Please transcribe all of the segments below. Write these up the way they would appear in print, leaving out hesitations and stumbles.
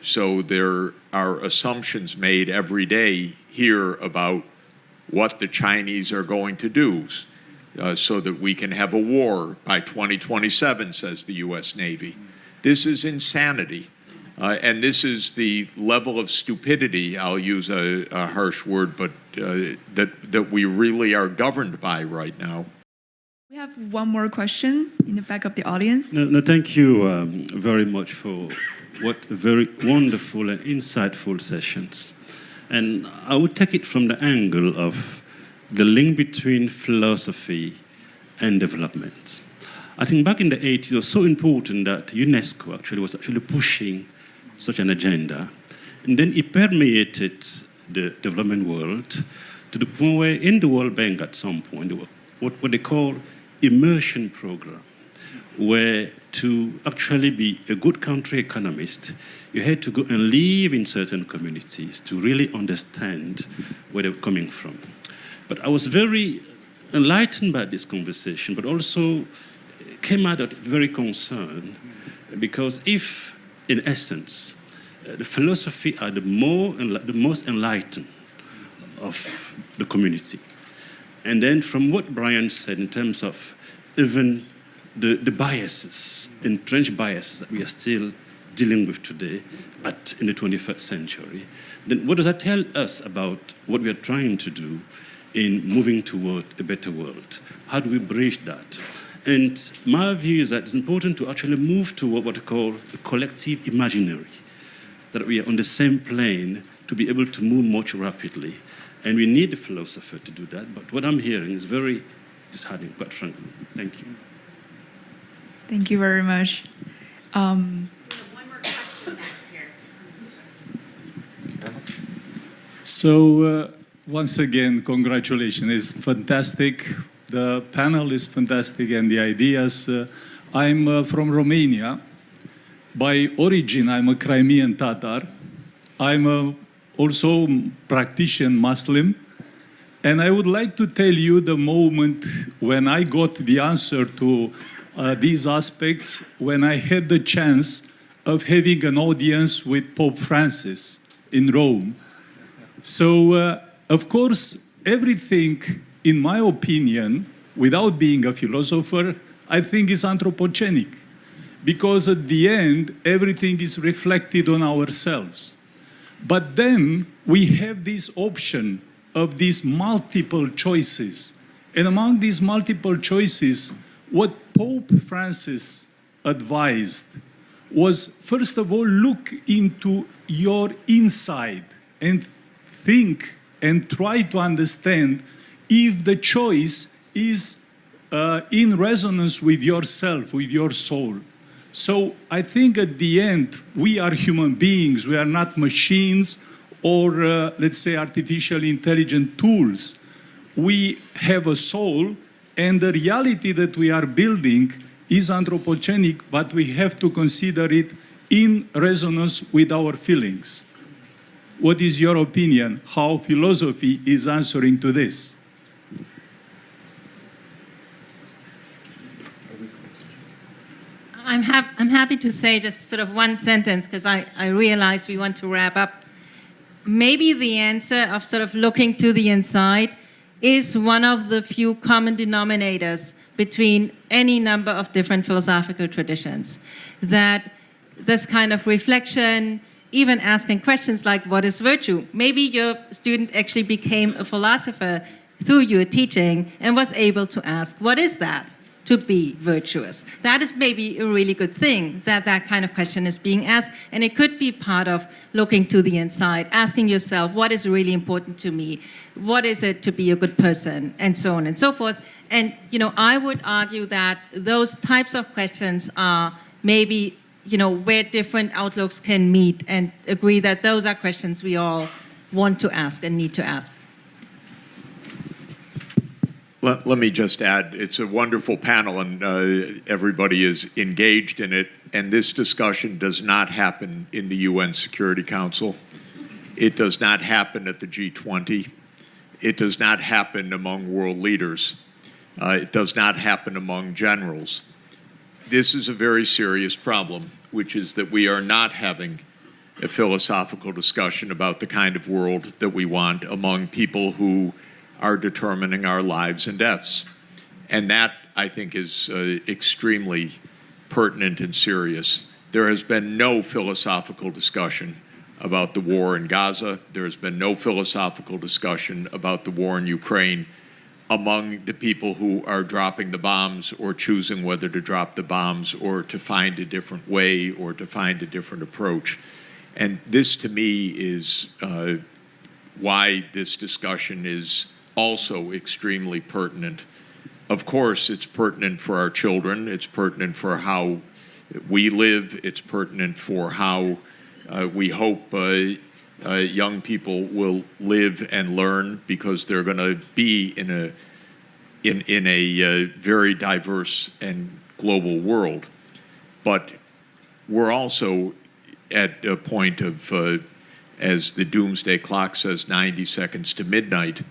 So there are assumptions made every day here about what the Chinese are going to do so that we can have a war by 2027, says the U.S. Navy. This is insanity. And this is the level of stupidity, I'll use a harsh word, but that we really are governed by right now. We have one more question in the back of the audience. No, thank you very much for what very wonderful and insightful sessions. And I would take it from the angle of the link between philosophy and development. I think back in the 80s, it was so important that UNESCO was pushing such an agenda. And then it permeated the development world to the point where in the World Bank at some point, what they call immersion program, where to actually be a good country economist, you had to go and live in certain communities to really understand where they were coming from. But I was very enlightened by this conversation, but also came out very concerned, because if, in essence, the philosophy are the most enlightened of the community, and then from what Brian said in terms of even the biases, entrenched biases that we are still dealing with today in the 21st century, then what does that tell us about what we are trying to do in moving toward a better world? How do we bridge that? And my view is that it's important to actually move toward what I call the collective imaginary, that we are on the same plane to be able to move much rapidly. And we need a philosopher to do that, but what I'm hearing is very disheartening, quite frankly. Thank you. Thank you very much. One more question back here. So, once again, congratulations. It's fantastic. The panel is fantastic, and the ideas. I'm from Romania. By origin, I'm a Crimean Tatar. I'm also practitioner Muslim. And I would like to tell you the moment when I got the answer to these aspects, when I had the chance of having an audience with Pope Francis in Rome. So, of course, everything, in my opinion, without being a philosopher, I think is anthropogenic. Because at the end, everything is reflected on ourselves. But then we have this option of these multiple choices. And among these multiple choices, what Pope Francis advised was, first of all, look into your inside and think and try to understand if the choice is in resonance with yourself, with your soul. So I think at the end, we are human beings. We are not machines or, let's say, artificial intelligent tools. We have a soul, and the reality that we are building is anthropogenic, but we have to consider it in resonance with our feelings. What is your opinion? How philosophy is answering to this? I'm happy to say just sort of one sentence, because I realize we want to wrap up. Maybe the answer of sort of looking to the inside is one of the few common denominators between any number of different philosophical traditions. That this kind of reflection, even asking questions like, what is virtue? Maybe your student actually became a philosopher through your teaching and was able to ask, what is that? To be virtuous. That is maybe a really good thing, that that kind of question is being asked, and it could be part of looking to the inside, asking yourself, what is really important to me? What is it to be a good person? And so on and so forth. And, you know, I would argue that those types of questions are maybe, you know, where different outlooks can meet, and agree that those are questions we all want to ask and need to ask. Let me just add, it's a wonderful panel, and everybody is engaged in it, and this discussion does not happen in the UN Security Council. It does not happen at the G20. It does not happen among world leaders. It does not happen among generals. This is a very serious problem, which is that we are not having a philosophical discussion about the kind of world that we want among people who are determining our lives and deaths. And that, I think, is extremely pertinent and serious. There has been no philosophical discussion about the war in Gaza. There has been no philosophical discussion about the war in Ukraine among the people who are dropping the bombs or choosing whether to drop the bombs or to find a different way or to find a different approach. And this, to me, is why this discussion is also extremely pertinent. Of course, it's pertinent for our children. It's pertinent for how we live. It's pertinent for how we hope young people will live and learn, because they're going to be in a very diverse and global world. But we're also at a point of, as the doomsday clock says, 90 seconds to midnight,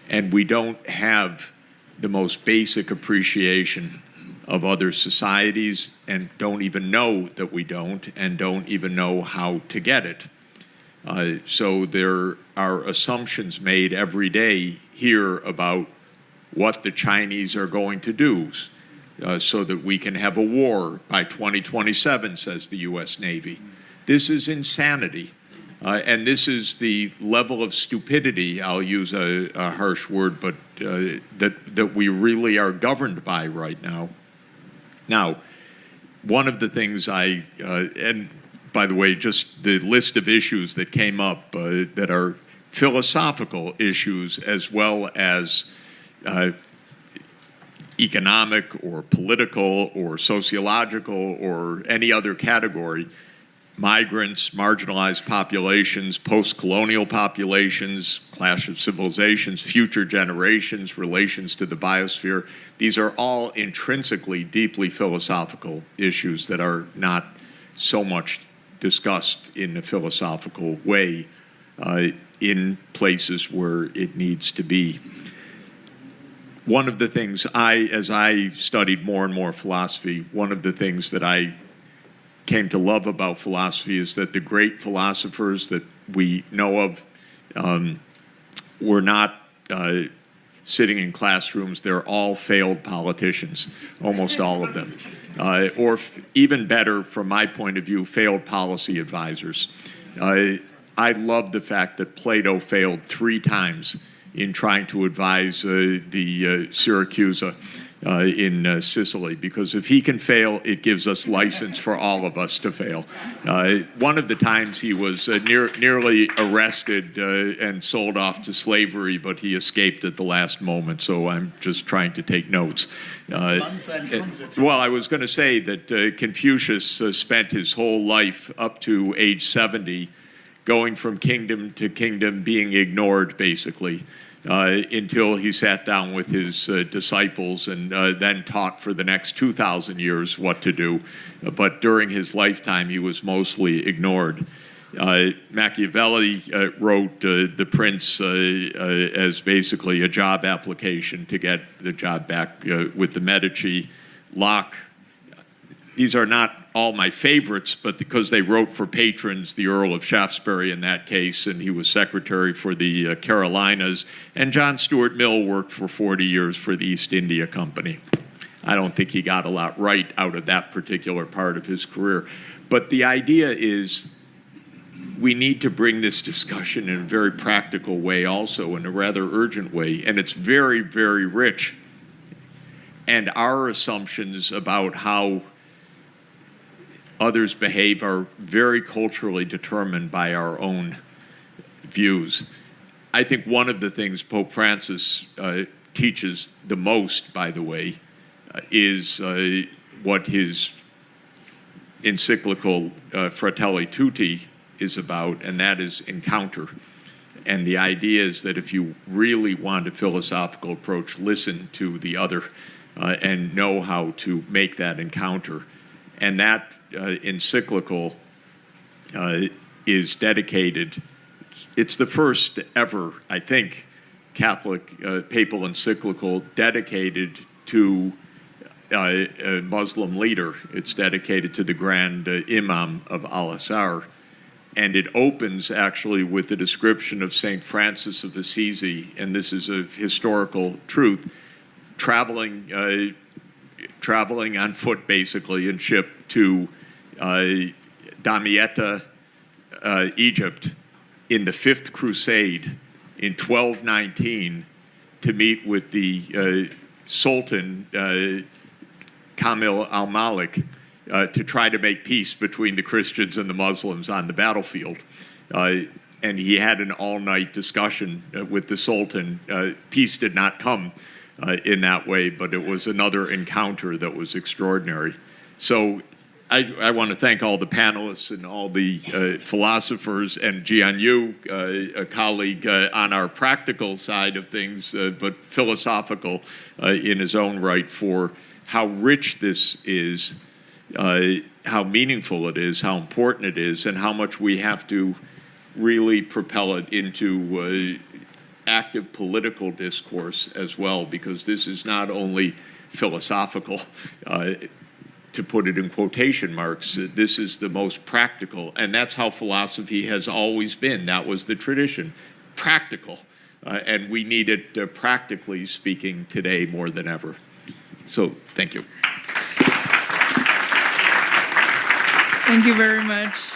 and we don't have the most basic appreciation of other societies, and don't even know that we don't, and don't even know how to get it. So there are assumptions made every day here about what the Chinese are going to do, so that we can have a war by 2027, says the U.S. Navy. This is insanity. And this is the level of stupidity, I'll use a harsh word, but that we really are governed by right now. Now, one of the things and by the way, just the list of issues that came up that are philosophical issues as well as economic or political or sociological or any other category: migrants, marginalized populations, post-colonial populations, clash of civilizations, future generations, relations to the biosphere. These are all intrinsically deeply philosophical issues that are not so much discussed in a philosophical way in places where it needs to be. One of the things as I studied more and more philosophy, one of the things that I came to love about philosophy is that the great philosophers that we know of were not sitting in classrooms. They're all failed politicians, almost all of them. Or even better, from my point of view, failed policy advisors. I love the fact that Plato failed 3 times in trying to advise the Syracusa in Sicily, because if he can fail, it gives us license for all of us to fail. One of the times he was nearly arrested and sold off to slavery, but he escaped at the last moment, so I'm just trying to take notes. Well, I was going to say that Confucius spent his whole life up to age 70 going from kingdom to kingdom, being ignored, basically. Until he sat down with his disciples and then taught for the next 2,000 years what to do. But during his lifetime, he was mostly ignored. Machiavelli wrote The Prince as basically a job application to get the job back with the Medici. Locke, these are not all my favorites, but because they wrote for patrons, the Earl of Shaftesbury in that case, and he was secretary for the Carolinas, and John Stuart Mill worked for 40 years for the East India Company. I don't think he got a lot right out of that particular part of his career. But the idea is we need to bring this discussion in a very practical way also, in a rather urgent way, and it's very, very rich. And our assumptions about how others behave are very culturally determined by our own views. I think one of the things Pope Francis teaches the most, by the way, is what his encyclical Fratelli Tutti is about, and that is encounter. And the idea is that if you really want a philosophical approach, listen to the other and know how to make that encounter. And that encyclical is dedicated, it's the first ever, I think, Catholic papal encyclical dedicated to a Muslim leader. It's dedicated to the Grand Imam of Al-Azhar. and it opens actually with the description of St. Francis of Assisi, and this is a historical truth, traveling on foot basically in ship to Damietta, Egypt, in the Fifth Crusade in 1219 to meet with the Sultan Kamil al-Malik to try to make peace between the Christians and the Muslims on the battlefield. And he had an all-night discussion with the Sultan. Peace did not come in that way, but it was another encounter that was extraordinary. So I want to thank all the panelists and all the philosophers, and Jian Yu, a colleague on our practical side of things, but philosophical in his own right, for how rich this is, how meaningful it is, how important it is, and how much we have to really propel it into active political discourse as well, because this is not only philosophical, to put it in quotation marks, this is the most practical, and that's how philosophy has always been. That was the tradition, practical, and we need it practically speaking today more than ever. So, thank you. Thank you very much.